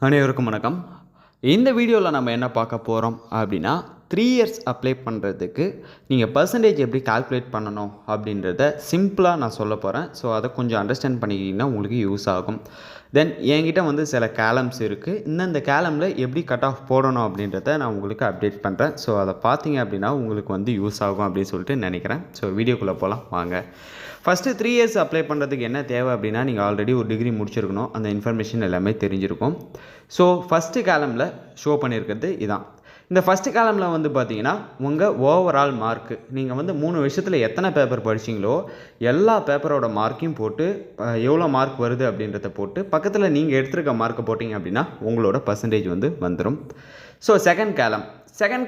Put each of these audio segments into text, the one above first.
அனைவருக்கும் வணக்கம். இந்த வீடியோவில் நம்ம என்ன பார்க்க போகிறோம் அப்படின்னா 3 இயர்ஸ் அப்ளை பண்ணுறதுக்கு நீங்கள் பர்சன்டேஜ் எப்படி கால்குலேட் பண்ணணும் அப்படின்றத சிம்பிளாக நான் சொல்ல போகிறேன். ஸோ அதை கொஞ்சம் அண்டர்ஸ்டாண்ட் பண்ணிக்கிட்டிங்கன்னா உங்களுக்கு யூஸ் ஆகும். தென் என்கிட்ட வந்து சில கேலம்ஸ் இருக்குது. இந்தந்த கேலமில் எப்படி கட் ஆஃப் போடணும் அப்படின்றத நான் உங்களுக்கு அப்டேட் பண்ணுறேன். ஸோ அதை பார்த்தீங்க அப்படின்னா உங்களுக்கு வந்து யூஸ் ஆகும் அப்படின்னு சொல்லிட்டு நினைக்கிறேன். ஸோ வீடியோக்குள்ளே போகலாம் வாங்க. ஃபஸ்ட்டு 3 இயர்ஸ் அப்ளை பண்ணுறதுக்கு என்ன தேவை அப்படின்னா நீங்கள் ஆல்ரெடி ஒரு டிகிரி முடிச்சிருக்கணும். அந்த இன்ஃபர்மேஷன் எல்லாமே தெரிஞ்சிருக்கும். ஸோ ஃபஸ்ட்டு காலமில் ஷோ பண்ணியிருக்கிறது இதான். இந்த ஃபஸ்ட்டு காலமில் வந்து பார்த்தீங்கன்னா உங்கள் ஓவரால் மார்க்கு நீங்கள் வந்து 3 வருஷத்தில் எத்தனை பேப்பர் படிச்சிங்களோ எல்லா பேப்பரோட மார்க்கையும் போட்டு எவ்வளோ மார்க் வருது அப்படின்றத போட்டு பக்கத்தில் நீங்கள் எடுத்துருக்க மார்க்கை போட்டிங்க அப்படின்னா உங்களோட பர்சன்டேஜ் வந்து வந்துடும். ஸோ செகண்ட்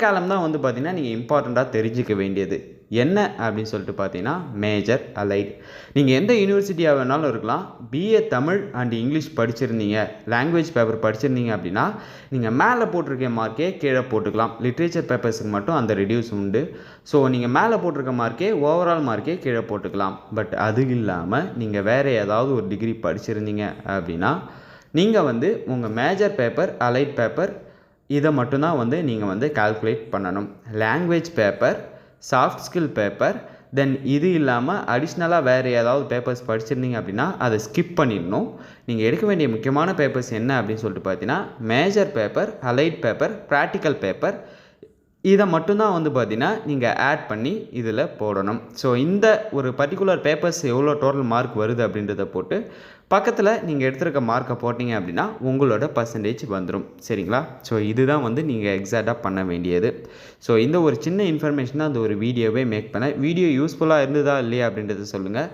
காலம் தான் வந்து பார்த்திங்கன்னா நீங்கள் இம்பார்ட்டண்ட்டாக தெரிஞ்சிக்க வேண்டியது என்ன அப்படின்னு சொல்லிட்டு பார்த்தீங்கன்னா மேஜர் அலைட். நீங்கள் எந்த யூனிவர்சிட்டியாக வேணாலும் இருக்கலாம். பிஏ தமிழ் அண்ட் இங்கிலீஷ் படிச்சிருந்தீங்க, லாங்குவேஜ் பேப்பர் படிச்சிருந்தீங்க அப்படின்னா நீங்கள் மேலே போட்டிருக்க மார்க்கே கீழே போட்டுக்கலாம். லிட்ரேச்சர் பேப்பர்ஸுக்கு மட்டும் அந்த ரெடியூஸ் உண்டு. ஸோ நீங்கள் மேலே போட்டிருக்க மார்க்கே ஓவரால் மார்க்கே கீழே போட்டுக்கலாம். பட் அது இல்லாமல் நீங்கள் வேறு ஏதாவது ஒரு டிகிரி படிச்சிருந்தீங்க அப்படின்னா நீங்கள் வந்து உங்கள் மேஜர் பேப்பர் அலைட் பேப்பர் இதை மட்டும்தான் வந்து நீங்கள் வந்து கால்குலேட் பண்ணணும். Language paper, soft skill paper, then இது இல்லாமல் அடிஷ்னலாக வேறு ஏதாவது பேப்பர்ஸ் படிச்சிருந்தீங்க அப்படின்னா அதை ஸ்கிப் பண்ணிடணும். நீங்கள் எடுக்க வேண்டிய முக்கியமான பேப்பர்ஸ் என்ன அப்படின்னு சொல்லிட்டு பார்த்தீங்கன்னா major paper, allied paper, practical paper, இதை மட்டும்தான் வந்து பார்த்தீங்கன்னா நீங்கள் ஆட் பண்ணி இதில் போடணும். ஸோ இந்த ஒரு பர்டிகுலர் பேப்பர்ஸ் எவ்வளோ டோட்டல் மார்க் வருது அப்படின்றத போட்டு பக்கத்தில் நீங்கள் எடுத்துருக்க மார்க்கை போட்டிங்க அப்படின்னா உங்களோட பர்சன்டேஜ் வந்துடும். சரிங்களா? ஸோ இதுதான் வந்து நீங்கள் எக்ஸாக்டாக பண்ண வேண்டியது. ஸோ இந்த ஒரு சின்ன இன்ஃபர்மேஷன் தான் அந்த ஒரு வீடியோவே மேக் பண்ணேன். வீடியோ யூஸ்ஃபுல்லாக இருந்ததா இல்லையா அப்படின்றத சொல்லுங்கள்.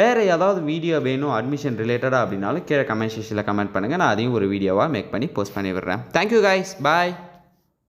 வேறு ஏதாவது வீடியோ வேணும் அட்மிஷன் ரிலேட்டடாக அப்படின்னாலும் கீழே கமெண்ட் செக்ஷனில் கமெண்ட் பண்ணுங்கள். நான் அதையும் ஒரு வீடியோவாக மேக் பண்ணி போஸ்ட் பண்ணி விடுறேன். தேங்க்யூ கைஸ், பாய்.